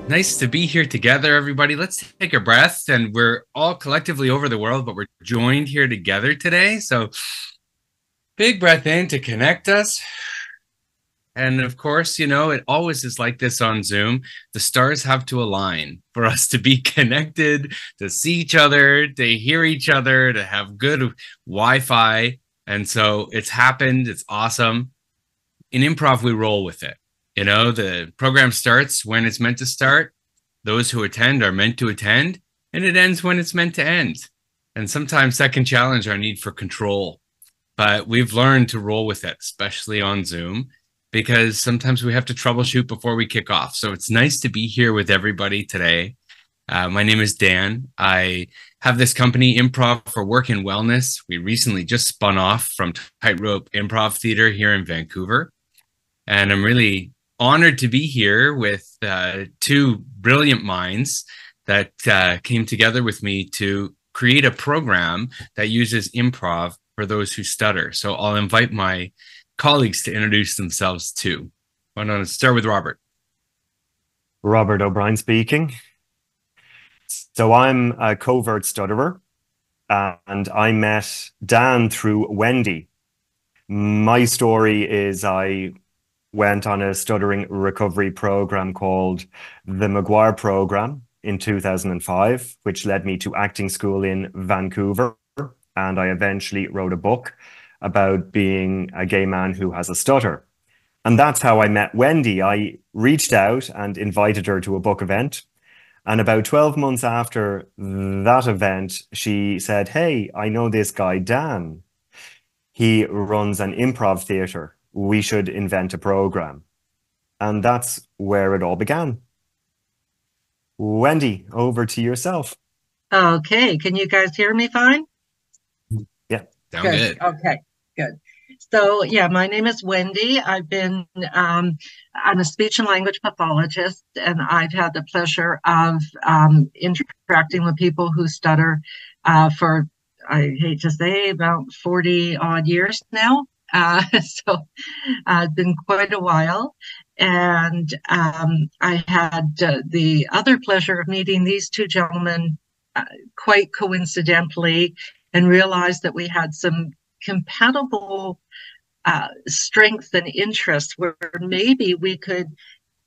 Nice to be here together, everybody. Let's take a breath. And we're all collectively over the world, but we're joined here together today. So big breath in to connect us. And of course, it always is like this on Zoom. The stars have to align for us to be connected, to see each other, to hear each other, to have good Wi-Fi. And so it's happened. It's awesome. In improv, we roll with it. The program starts when it's meant to start. Those who attend are meant to attend, and it ends when it's meant to end. And sometimes that can challenge our need for control. But we've learned to roll with it, especially on Zoom, because sometimes we have to troubleshoot before we kick off. So it's nice to be here with everybody today. My name is Dan. I have this company, Improv for Work and Wellness. We recently just spun off from Tightrope Improv Theater here in Vancouver. And I'm really honored to be here with two brilliant minds that came together with me to create a program that uses improv for those who stutter. So I'll invite my colleagues to introduce themselves too. Why don't I start with Robert? Robert O'Brien speaking. So I'm a covert stutterer, and I met Dan through Wendy. My story is I went on a stuttering recovery program called the McGuire Program in 2005, which led me to acting school in Vancouver. And I eventually wrote a book about being a gay man who has a stutter. And that's how I met Wendy. I reached out and invited her to a book event. And about 12 months after that event, she said, "Hey, I know this guy, Dan. He runs an improv theater. We should invent a program." And that's where it all began. Wendy, over to yourself. Okay, can you guys hear me fine? Yeah. Sound good. Okay, good. So yeah, my name is Wendy. I'm a speech and language pathologist, and I've had the pleasure of interacting with people who stutter for, I hate to say, about 40 odd years now. So it's been quite a while. And I had the other pleasure of meeting these two gentlemen quite coincidentally, and realized that we had some compatible strengths and interests where maybe we could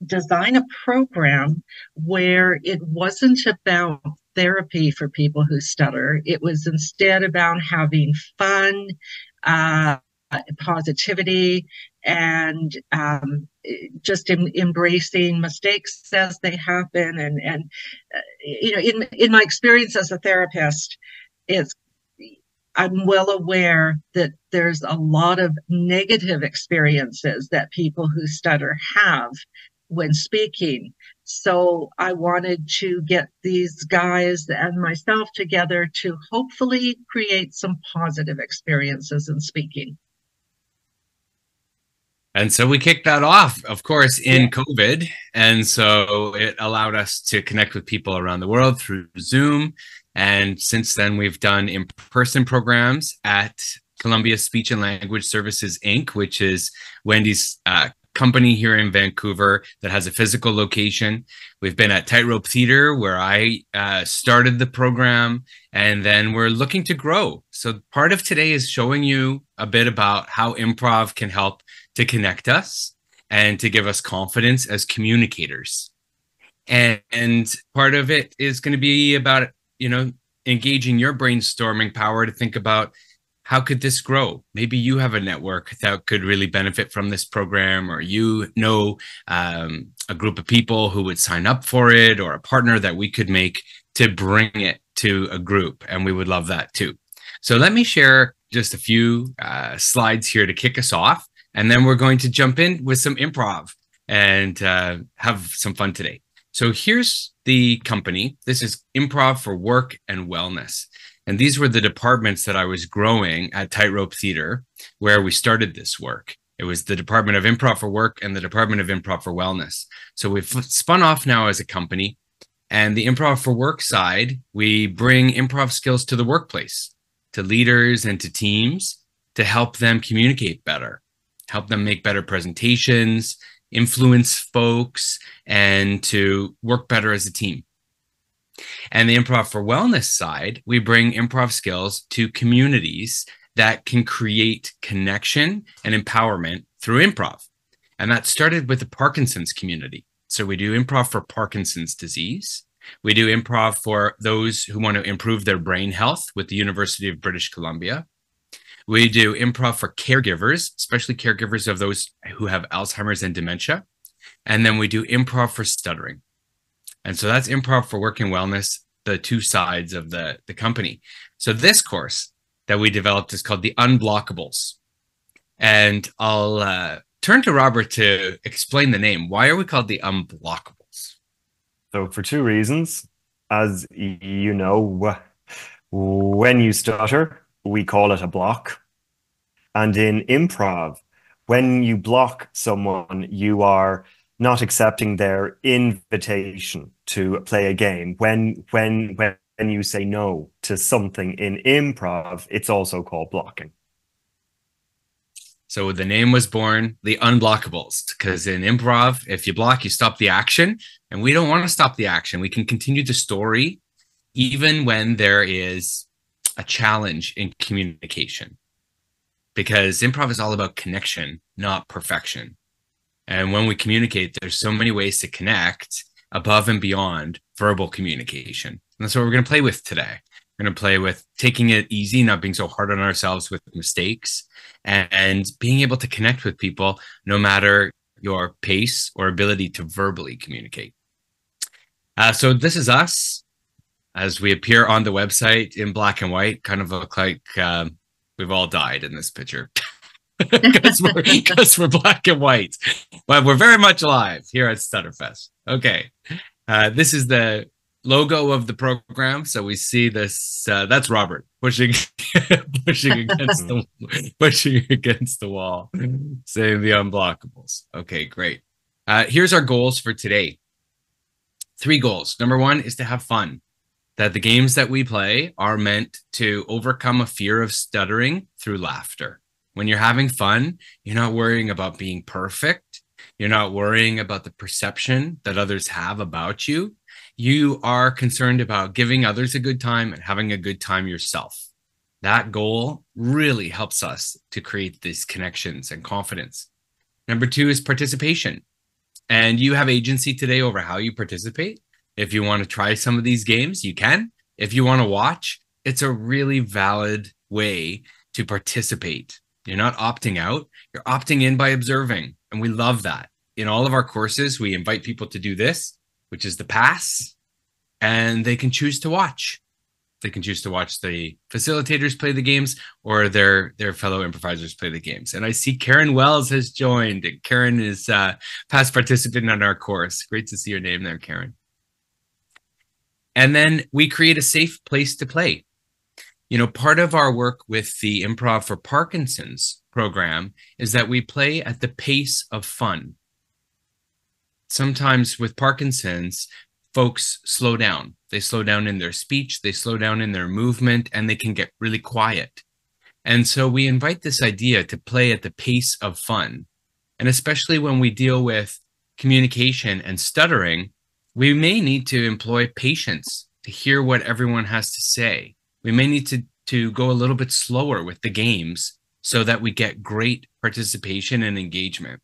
design a program where it wasn't about therapy for people who stutter. It was instead about having fun, positivity, and just embracing mistakes as they happen. And in my experience as a therapist, I'm well aware that there's a lot of negative experiences that people who stutter have when speaking. So I wanted to get these guys and myself together to hopefully create some positive experiences in speaking. And so we kicked that off, of course, in COVID. And so it allowed us to connect with people around the world through Zoom. And since then, we've done in-person programs at Columbia Speech and Language Services, Inc., which is Wendy's company here in Vancouver that has a physical location. We've been at Tightrope Theater, where I started the program, and then we're looking to grow. So part of today is showing you a bit about how improv can help to connect us and to give us confidence as communicators. And part of it is going to be about, engaging your brainstorming power to think about how could this grow? Maybe you have a network that could really benefit from this program, or a group of people who would sign up for it, or a partner that we could make to bring it to a group. And we would love that too. So let me share just a few slides here to kick us off. And then we're going to jump in with some improv and have some fun today. So here's the company. This is Improv for Work and Wellness. And these were the departments that I was growing at Tightrope Theater, where we started this work. It was the Department of Improv for Work and the Department of Improv for Wellness. So we've spun off now as a company. And the Improv for Work side, we bring improv skills to the workplace, to leaders and to teams, to help them communicate better, help them make better presentations, influence folks, and to work better as a team. And the Improv for Wellness side, we bring improv skills to communities that can create connection and empowerment through improv. And that started with the Parkinson's community. So we do improv for Parkinson's disease. We do improv for those who want to improve their brain health with the University of British Columbia. We do improv for caregivers, especially caregivers of those who have Alzheimer's and dementia. And then we do improv for stuttering. And so that's improv for work and wellness, the two sides of the company. So this course that we developed is called the Unblockables. And I'll turn to Robert to explain the name. Why are we called the Unblockables? So for two reasons. As you know, when you stutter, we call it a block. And in improv, when you block someone, you are not accepting their invitation to play a game. When you say no to something in improv, it's also called blocking. So the name was born, the Unblockables, because in improv, if you block, you stop the action. And we don't want to stop the action. We can continue the story even when there is a challenge in communication. Because improv is all about connection, not perfection. And when we communicate, there's so many ways to connect above and beyond verbal communication. And that's what we're going to play with today. We're going to play with taking it easy, not being so hard on ourselves with mistakes, and being able to connect with people no matter your pace or ability to verbally communicate. So this is us as we appear on the website in black and white, kind of look like we've all died in this picture. because we're black and white, but we're very much alive here at StutterFest. Okay, this is the logo of the program. So we see this. That's Robert pushing against the wall, saying the Unblockables. Okay, great. Here's our goals for today. 3 goals. Number 1 is to have fun. That the games that we play are meant to overcome a fear of stuttering through laughter. When you're having fun, you're not worrying about being perfect. You're not worrying about the perception that others have about you. You are concerned about giving others a good time and having a good time yourself. That goal really helps us to create these connections and confidence. Number 2 is participation. And you have agency today over how you participate. If you want to try some of these games, you can. If you want to watch, it's a really valid way to participate. You're not opting out, you're opting in by observing. And we love that. In all of our courses, we invite people to do this, which is the pass, and they can choose to watch. They can choose to watch the facilitators play the games or their fellow improvisers play the games. And I see Karen Wells has joined. Karen is past participant in our course. Great to see your name there, Karen. And then we create a safe place to play. You know, part of our work with the Improv for Parkinson's program is that we play at the pace of fun. Sometimes with Parkinson's, folks slow down. They slow down in their speech, they slow down in their movement, and they can get really quiet. And so we invite this idea to play at the pace of fun. And especially when we deal with communication and stuttering, we may need to employ patience to hear what everyone has to say. We may need to go a little bit slower with the games so that we get great participation and engagement.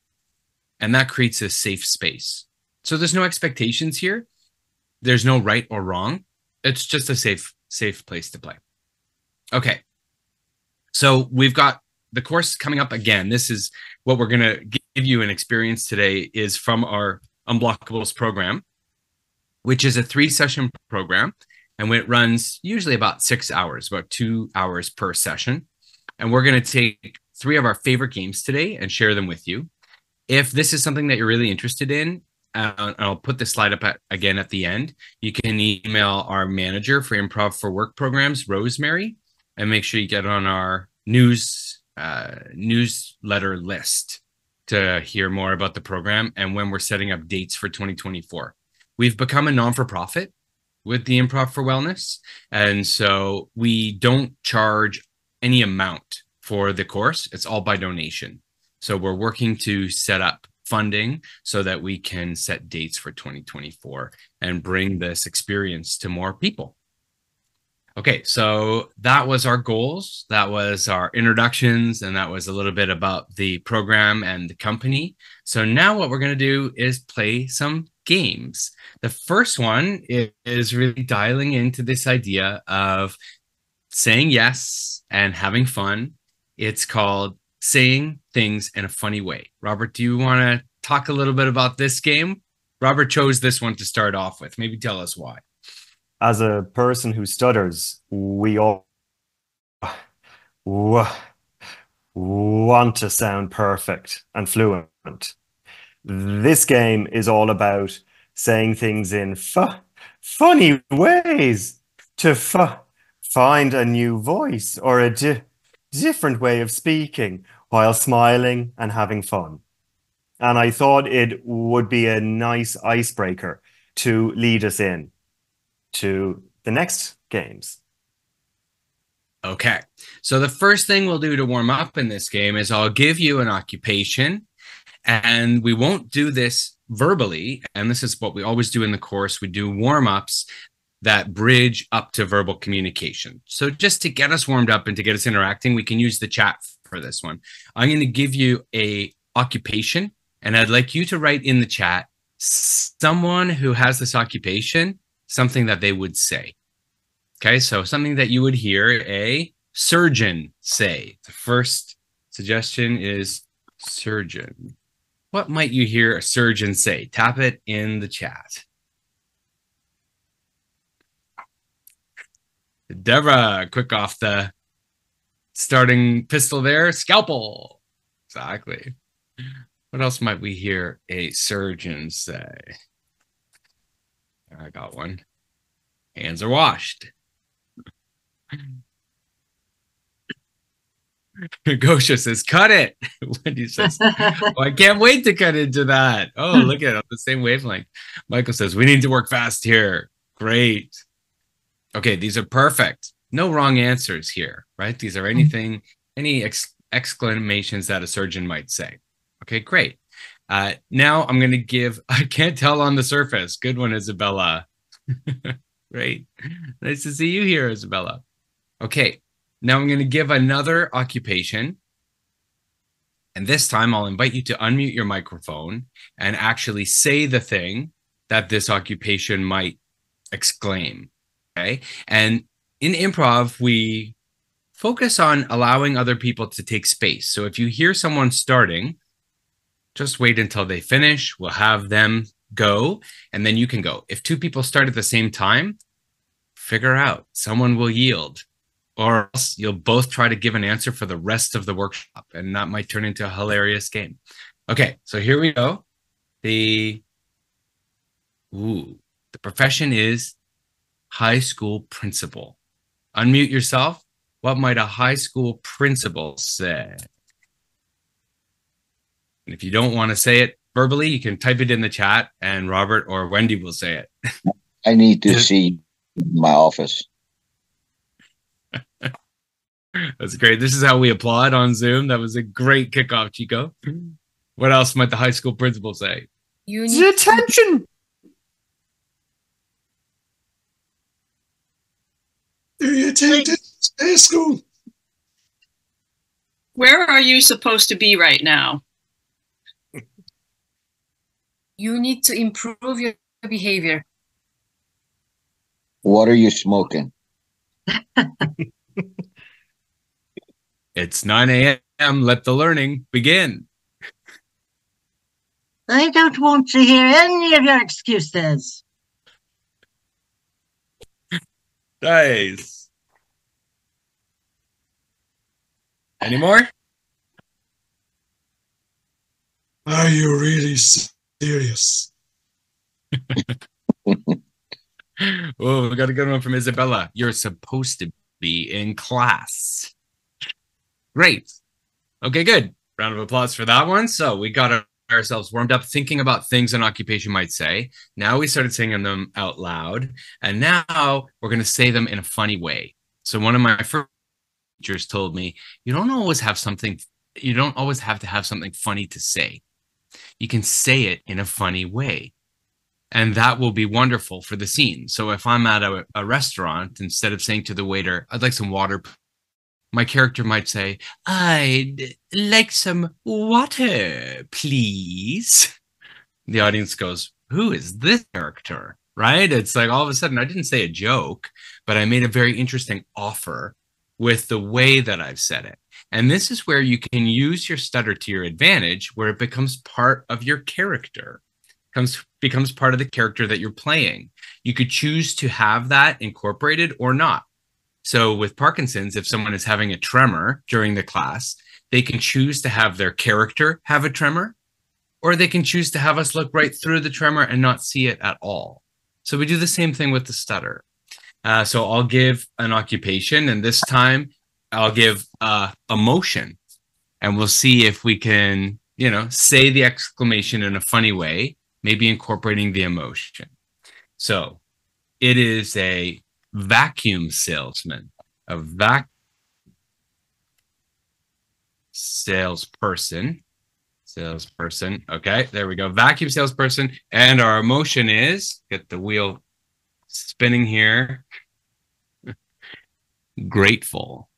And that creates a safe space. So there's no expectations here. There's no right or wrong. It's just a safe place to play. Okay. So we've got the course coming up again. This is what we're going to give you an experience today is from our Unblockables program, which is a 3-session program. And it runs usually about 6 hours, about 2 hours per session. And we're going to take 3 of our favorite games today and share them with you. If this is something that you're really interested in, I'll put the slide up again at the end. You can email our manager for Improv for Work programs, Rosemary, and make sure you get on our newsletter list to hear more about the program and when we're setting up dates for 2024. We've become a non-for-profit with the Improv for Wellness. And so we don't charge any amount for the course. It's all by donation. So we're working to set up funding so that we can set dates for 2024 and bring this experience to more people. Okay, so that was our goals. That was our introductions, and that was a little bit about the program and the company. So now what we're going to do is play some games. The first one is really dialing into this idea of saying yes and having fun. It's called saying things in a funny way. Robert, do you want to talk a little bit about this game? Robert chose this one to start off with. Maybe tell us why. As a person who stutters, we all want to sound perfect and fluent. This game is all about saying things in funny ways to find a new voice or a different way of speaking while smiling and having fun. And I thought it would be a nice icebreaker to lead us in to the next games. Okay, so the first thing we'll do to warm up in this game is I'll give you an occupation, and we won't do this verbally, and this is what we always do in the course. We do warm-ups that bridge up to verbal communication. So just to get us warmed up and to get us interacting, we can use the chat for this one. I'm going to give you a occupation, and I'd like you to write in the chat someone who has this occupation, something that they would say. Okay, so something that you would hear a surgeon say. The first suggestion is surgeon. What might you hear a surgeon say? Tap it in the chat. Deborah, quick off the starting pistol there. Scalpel. Exactly. What else might we hear a surgeon say? I got one. Hands are washed. Gosha says, cut it. Wendy says, oh, I can't wait to cut into that. Oh, look at it, on the same wavelength. Michael says, we need to work fast here. Great. Okay, these are perfect. No wrong answers here, right? These are anything, any exclamations that a surgeon might say. Okay, great. Now I'm going to give, I can't tell on the surface. Good one, Isabella. Great. Nice to see you here, Isabella. Okay, now I'm going to give another occupation. And this time I'll invite you to unmute your microphone and actually say the thing that this occupation might exclaim. Okay. And in improv, we focus on allowing other people to take space. So if you hear someone starting, just wait until they finish. We'll have them go, and then you can go. If two people start at the same time, figure out. Someone will yield, or else you'll both try to give an answer for the rest of the workshop, and that might turn into a hilarious game. Okay, so here we go. The profession is high school principal. Unmute yourself. What might a high school principal say? And if you don't want to say it verbally, you can type it in the chat and Robert or Wendy will say it. I need to see my office. That's great. This is how we applaud on Zoom. That was a great kickoff, Chico. What else might the high school principal say? You need attention. Do you take this to school? Where are you supposed to be right now? You need to improve your behavior. What are you smoking? It's 9 a.m. Let the learning begin. I don't want to hear any of your excuses. Nice. Any more? Are you really serious? Oh, we got a good one from Isabella. You're supposed to be in class. Great. Okay, good. Round of applause for that one. So we got ourselves warmed up thinking about things an occupation might say. Now we started singing them out loud. And now we're going to say them in a funny way. So one of my first teachers told me, you don't always have to have something funny to say. you can say it in a funny way. And that will be wonderful for the scene. So if I'm at a restaurant, instead of saying to the waiter, I'd like some water, my character might say, I'd like some water, please. The audience goes, who is this character? Right? It's like all of a sudden I didn't say a joke, but I made a very interesting offer with the way that I've said it. And this is where you can use your stutter to your advantage, where it becomes part of your character, becomes part of the character that you're playing. You could choose to have that incorporated or not. So with Parkinson's, if someone is having a tremor during the class, they can choose to have their character have a tremor, or they can choose to have us look right through the tremor and not see it at all. So we do the same thing with the stutter. So I'll give an occupation, and this time I'll give emotion, and we'll see if we can, say the exclamation in a funny way, maybe incorporating the emotion. So it is a vacuum salesman, a salesperson. Okay, there we go. Vacuum salesperson. And our emotion is, get the wheel spinning here, grateful.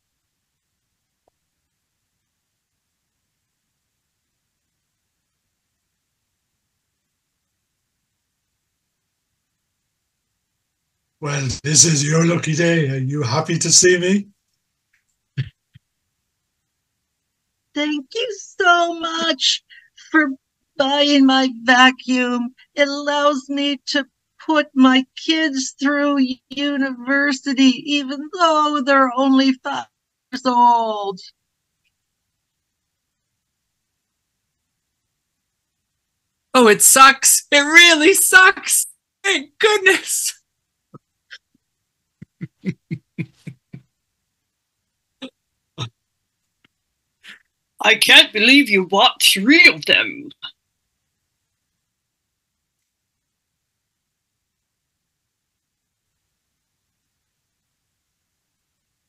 Well, this is your lucky day. Are you happy to see me? Thank you so much for buying my vacuum. It allows me to put my kids through university, even though they're only 5 years old. Oh, it sucks. It really sucks. Thank goodness. I can't believe you bought 3 of them.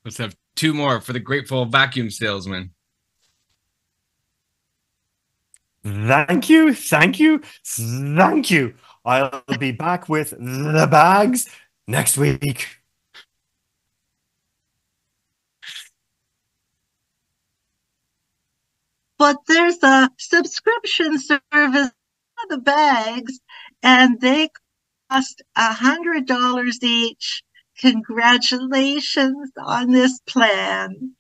Let's have 2 more for the grateful vacuum salesman. Thank you. I'll be back with the bags next week. But there's a subscription service for the bags, and they cost $100 each. Congratulations on this plan.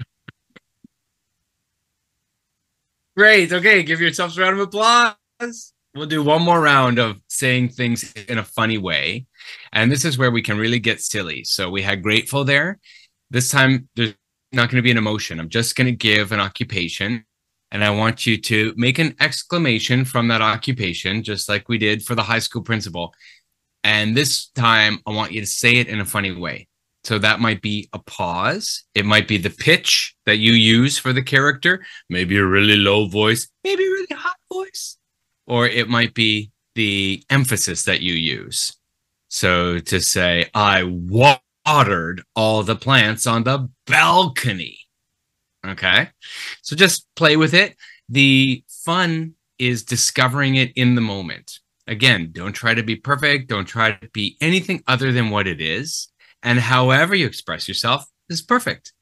Great. Okay, give yourselves a round of applause. We'll do one more round of saying things in a funny way. And this is where we can really get silly. So we had grateful there. This time, there's not going to be an emotion. I'm just going to give an occupation. And I want you to make an exclamation from that occupation, just like we did for the high school principal. And this time, I want you to say it in a funny way. So that might be a pause. It might be the pitch that you use for the character. Maybe a really low voice, maybe a really high voice. Or it might be the emphasis that you use. So to say, I watered all the plants on the balcony. Okay, so just play with it. The fun is discovering it in the moment. Again, don't try to be perfect. Don't try to be anything other than what it is. And however you express yourself is perfect.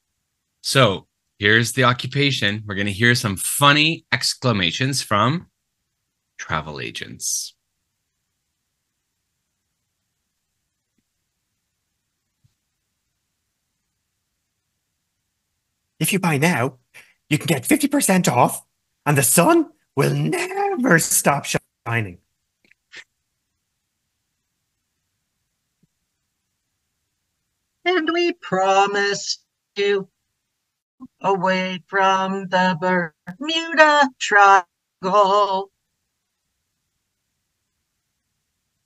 So here's the occupation. We're going to hear some funny exclamations from travel agents. If you buy now, you can get 50% off, and the sun will never stop shining. And we promise you away from the Bermuda Triangle.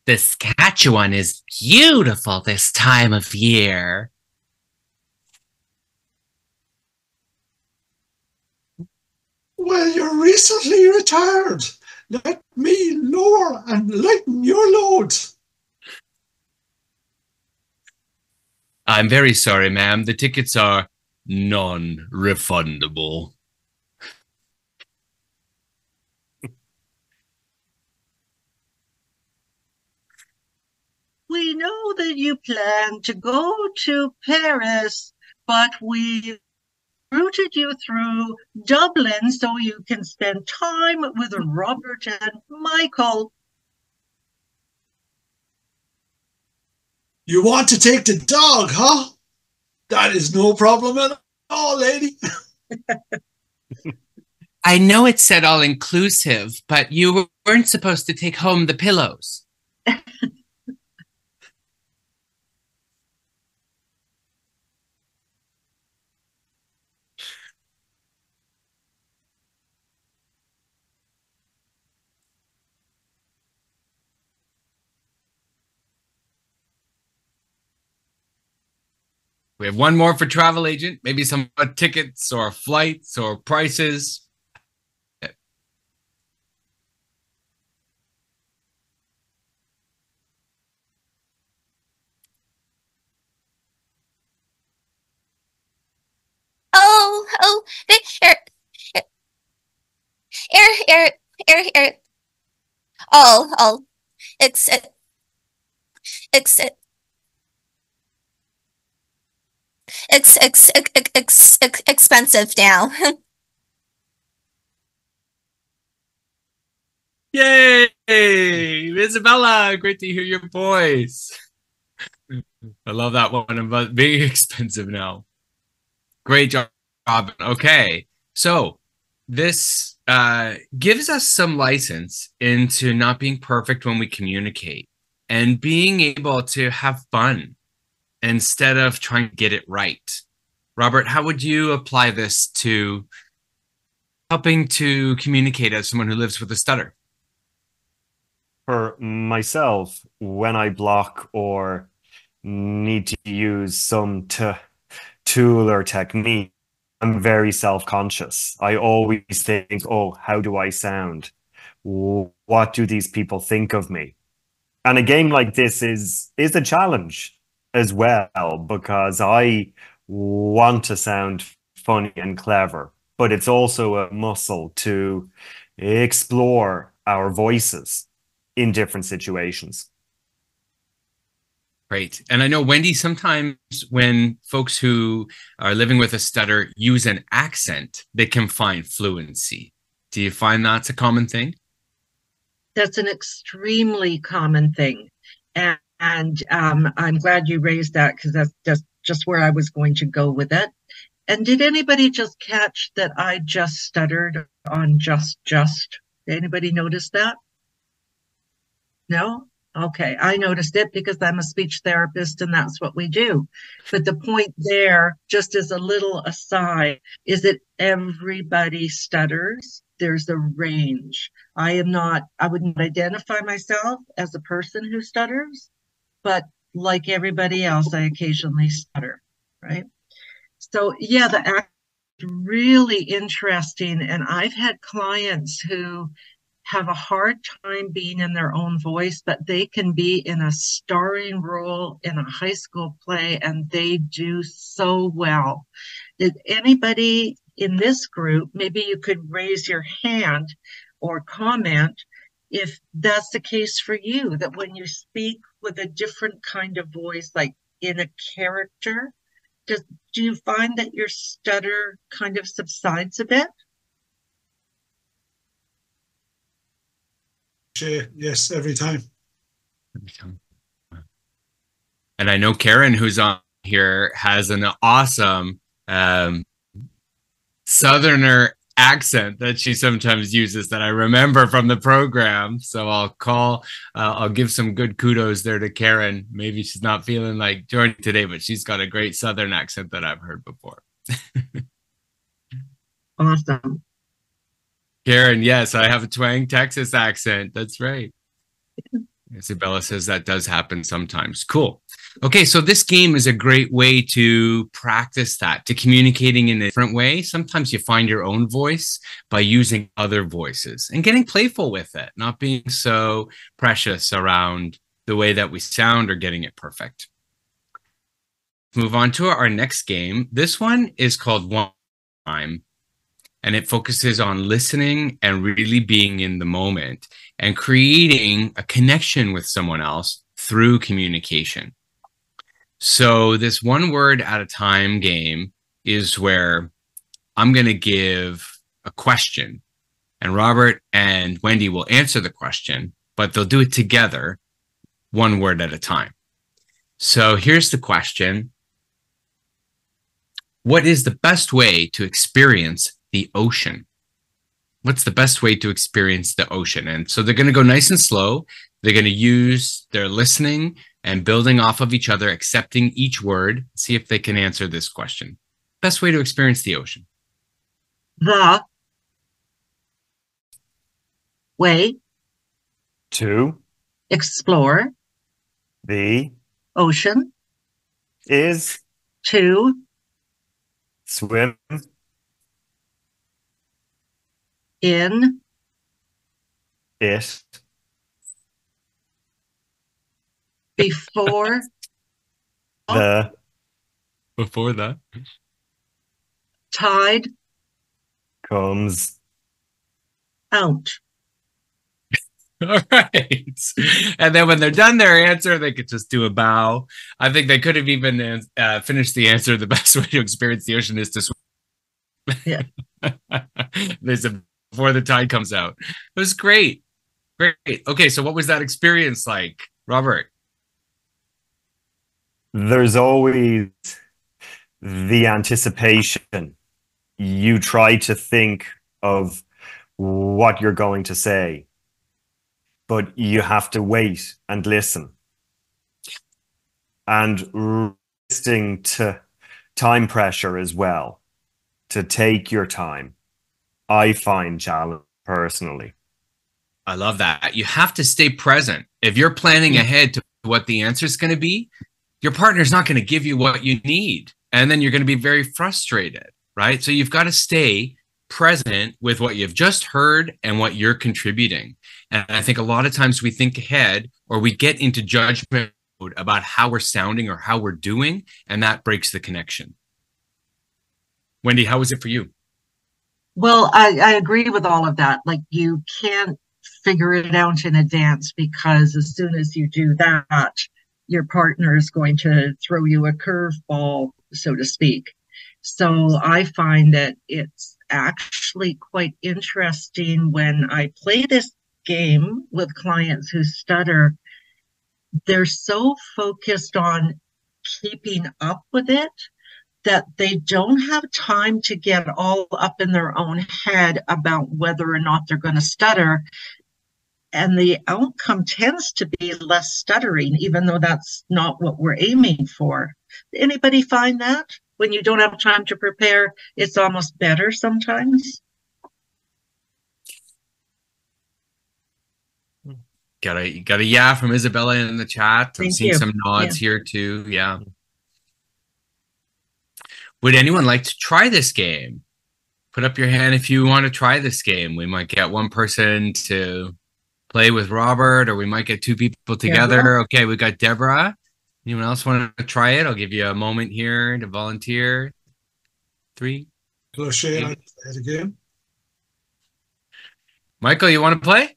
The Saskatchewan is beautiful this time of year. Well, you're recently retired. Let me lower and lighten your load. I'm very sorry, ma'am. The tickets are non-refundable. we know that you plan to go to Paris, but we routed you through Dublin so you can spend time with Robert and Michael. You want to take the dog, huh? That is no problem at all, lady. I know it said all inclusive, but you weren't supposed to take home the pillows. We have one more for travel agent, maybe some tickets or flights or prices. Expensive now. Yay! Isabella, great to hear your voice. I love that one about being expensive now. Great job. Okay, so this gives us some license into not being perfect when we communicate and being able to have fun instead of trying to get it right. Robert, how would you apply this to helping to communicate as someone who lives with a stutter? For myself, when I block or need to use some tool or technique, I'm very self-conscious. I always think, oh, how do I sound? What do these people think of me? And a game like this is a challenge as well, because I want to sound funny and clever, but it's also a muscle to explore our voices in different situations. Great. And I know, Wendy, sometimes when folks who are living with a stutter use an accent, they can find fluency. Do you find that's a common thing? That's an extremely common thing. And I'm glad you raised that, because that's just where I was going to go with it. And did anybody just catch that I just stuttered on just? Did anybody notice that? No? Okay, I noticed it because I'm a speech therapist and that's what we do. But the point there, just as a little aside, is that everybody stutters. There's a range. I wouldn't identify myself as a person who stutters, but like everybody else, I occasionally stutter, right? So yeah, the act is really interesting. And I've had clients who have a hard time being in their own voice, but they can be in a starring role in a high school play, and they do so well. Did anybody in this group, maybe you could raise your hand or comment if that's the case for you, that when you speak with a different kind of voice, like in a character, do you find that your stutter kind of subsides a bit? Yes, every time. And I know Karen, who's on here, has an awesome Southerner accent that she sometimes uses that I remember from the program. So I'll give some good kudos there to Karen. Maybe she's not feeling like joining today, but she's got a great Southern accent that I've heard before. Awesome. Karen, yes, I have a twang Texas accent. That's right. Isabella says that does happen sometimes. Cool. Okay, so this game is a great way to practice that, to communicating in a different way. Sometimes you find your own voice by using other voices and getting playful with it, not being so precious around the way that we sound or getting it perfect. Move on to our next game. This one is called One Time, and it focuses on listening and really being in the moment and creating a connection with someone else through communication. So this one word at a time game is where I'm going to give a question, and Robert and Wendy will answer the question, but they'll do it together, one word at a time. So here's the question. What is the best way to experience the ocean? What's the best way to experience the ocean? And so they're going to go nice and slow. They're going to use their listening and building off of each other, accepting each word, see if they can answer this question. Best way to experience the ocean. The way To explore the ocean, is to swim in it before the Before that. tide comes out. All right. And then when they're done their answer, they could just do a bow. I think they could have even finished the answer. The best way to experience the ocean is to swim. Yeah. There's a before the tide comes out. It was great. Great. Okay, so what was that experience like, Robert? There's always the anticipation. You try to think of what you're going to say, but you have to wait and listen. And resisting to time pressure as well, to take your time, I find challenging personally. I love that. You have to stay present. If you're planning ahead to what the answer is going to be, your partner's not going to give you what you need. And then you're going to be very frustrated, right? So you've got to stay present with what you've just heard and what you're contributing. And I think a lot of times we think ahead or we get into judgment mode about how we're sounding or how we're doing, and that breaks the connection. Wendy, how was it for you? Well, I agree with all of that. Like, you can't figure it out in advance, because as soon as you do that, your partner is going to throw you a curveball, so to speak. So I find that it's actually quite interesting when I play this game with clients who stutter. They're so focused on keeping up with it that they don't have time to get all up in their own head about whether or not they're going to stutter. And the outcome tends to be less stuttering, even though that's not what we're aiming for. Anybody find that? When you don't have time to prepare, it's almost better sometimes? Got a yeah from Isabella in the chat. I'm seeing some nods here too. Yeah. Would anyone like to try this game? Put up your hand if you want to try this game. We might get one person to play with Robert, or we might get two people together. Deborah. Okay, we got Deborah. Anyone else want to try it? I'll give you a moment here to volunteer. 3. Hello, Shane. I'll play it again. Michael, you want to play?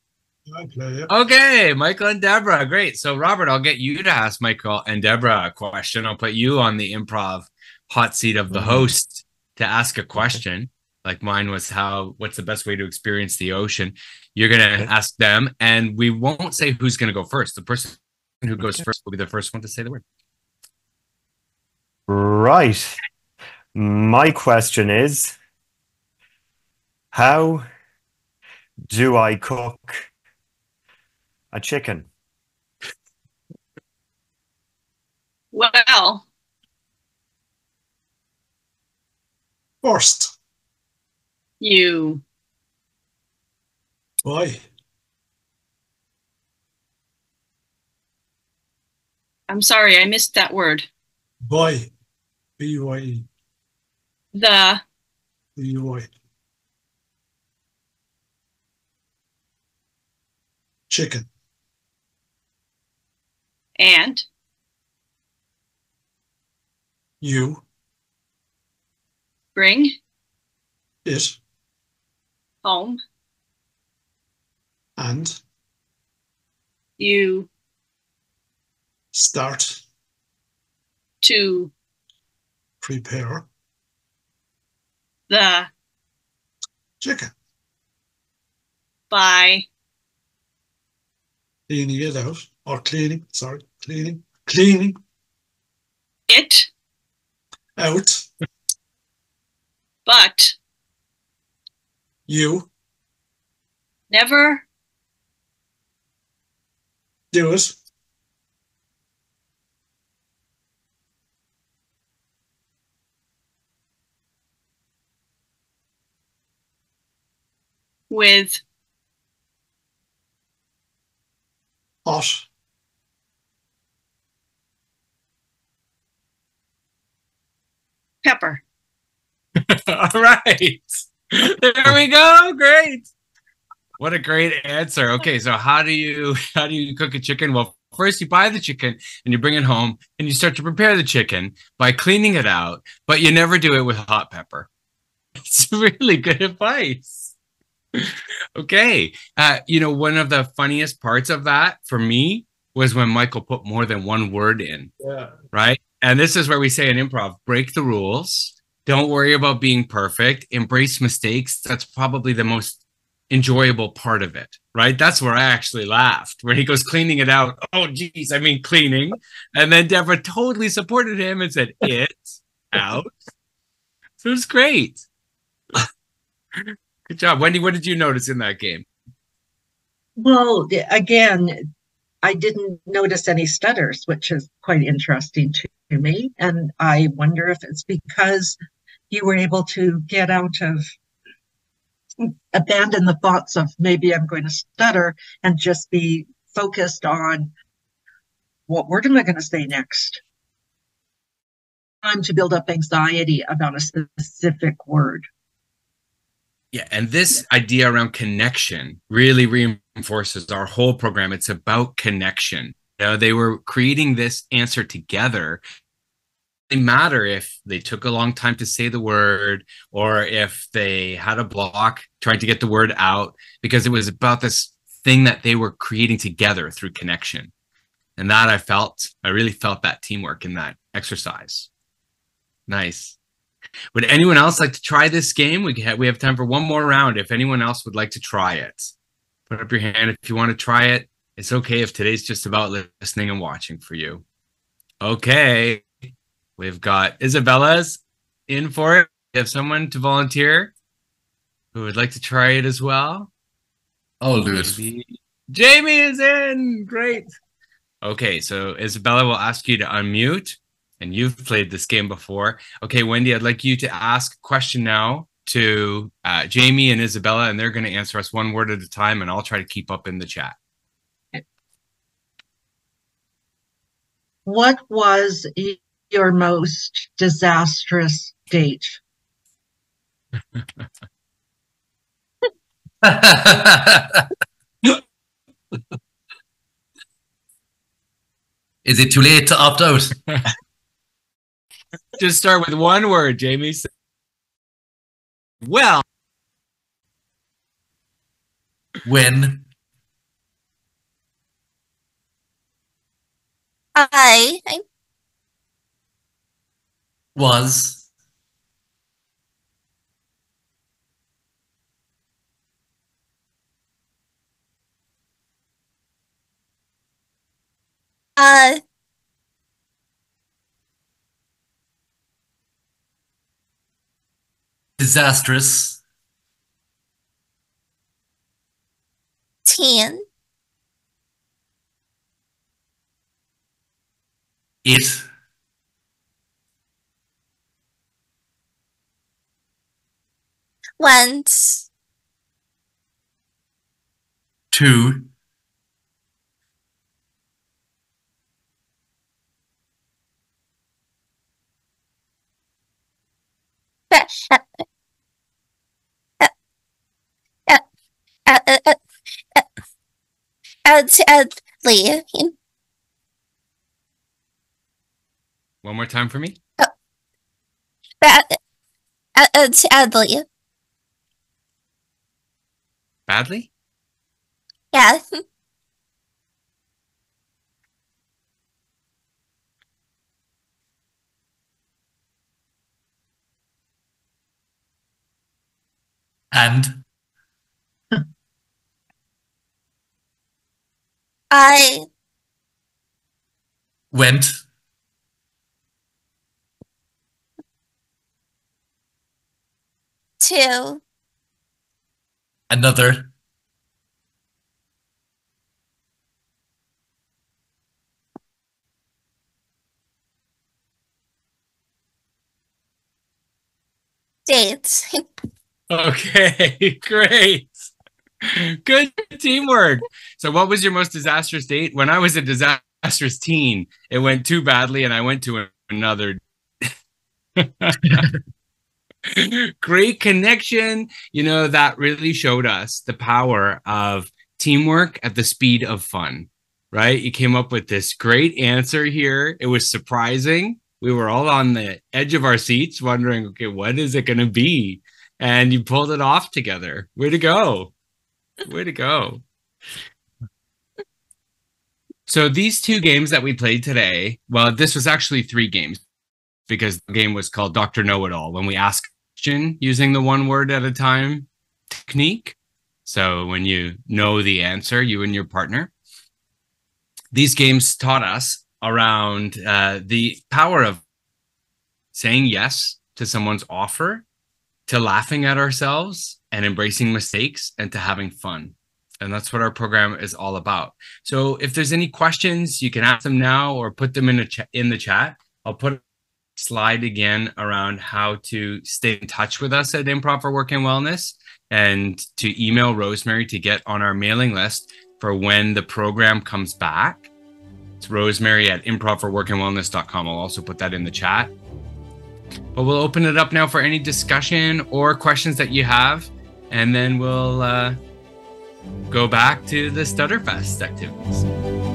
I'll play it. Okay, Michael and Deborah. Great. So, Robert, I'll get you to ask Michael and Deborah a question. I'll put you on the improv hot seat of the host to ask a question. Like mine was what's the best way to experience the ocean? You're going to ask them, and we won't say who's going to go first. The person who goes first will be the first one to say the word. Right. My question is, how do I cook a chicken? Well, First. You. Why? I'm sorry, I missed that word. Why? B-Y-E. The. B-Y. Chicken. And. You. Bring. It. Home. And. You. Start. To Prepare. the Chicken. by Cleaning it out. Or cleaning. Sorry. Cleaning. Cleaning it, out. but You never do it. with Hot. pepper. All right. There we go. Great. What a great answer. Okay, so how do you cook a chicken? Well, first you buy the chicken and you bring it home and you start to prepare the chicken by cleaning it out, but you never do it with hot pepper. It's really good advice. Okay. One of the funniest parts of that for me was when Michael put more than one word in. Yeah. Right? And this is where we say in improv, break the rules. Don't worry about being perfect. Embrace mistakes. That's probably the most enjoyable part of it, right? That's where I actually laughed when he goes cleaning it out. Oh, geez, I mean cleaning. And then Deborah totally supported him and said, it's out. So it was great. Good job. Wendy, what did you notice in that game? Well, again, I didn't notice any stutters, which is quite interesting to me. And I wonder if it's because you were able to get out of, abandon the thoughts of maybe I'm going to stutter and just be focused on what word am I going to say next? Time to build up anxiety about a specific word. Yeah, and this idea around connection really reinforces our whole program. It's about connection. They were creating this answer together. It didn't matter if they took a long time to say the word or if they had a block trying to get the word out, because it was about this thing that they were creating together through connection. And that I really felt that teamwork in that exercise. Nice. Would anyone else like to try this game? We have time for one more round. If anyone else would like to try it, put up your hand if you want to try it. It's okay if today's just about listening and watching for you. Okay. We've got Isabella's in for it. We have someone to volunteer who would like to try it as well. I'll do it. Jamie is in. Great. Okay, so Isabella will ask you to unmute. And you've played this game before. Okay, Wendy, I'd like you to ask a question now to Jamie and Isabella, and they're going to answer us one word at a time, and I'll try to keep up in the chat. What was your most disastrous date? Is it too late to opt out? Just start with one word, Jamie. Well. When? I Was? Disastrous. 10 It. once 2. Leave. One more time for me. Sadly. Badly? Yeah. And I went to another date. Okay, great. Good teamwork. So what was your most disastrous date? When I was a disastrous teen, it went too badly and I went to another. Great connection. You know, that really showed us the power of teamwork at the speed of fun, right? You came up with this great answer here. It was surprising. We were all on the edge of our seats wondering, okay, what is it going to be? And you pulled it off together. Way to go. Way to go. So these two games that we played today, well, this was actually 3 games because the game was called Dr. Know-It-All, when we ask a question using the one word at a time technique. So when you know the answer, you and your partner. These games taught us around the power of saying yes to someone's offer, to laughing at ourselves and embracing mistakes, and to having fun. And that's what our program is all about. So if there's any questions, you can ask them now or put them in the chat. I'll put a slide again around how to stay in touch with us at Improv for Work and Wellness, and to email Rosemary to get on our mailing list for when the program comes back. It's Rosemary at improvforworkandwellness.com. I'll also put that in the chat. But we'll open it up now for any discussion or questions that you have, and then we'll go back to the StutterFest activities.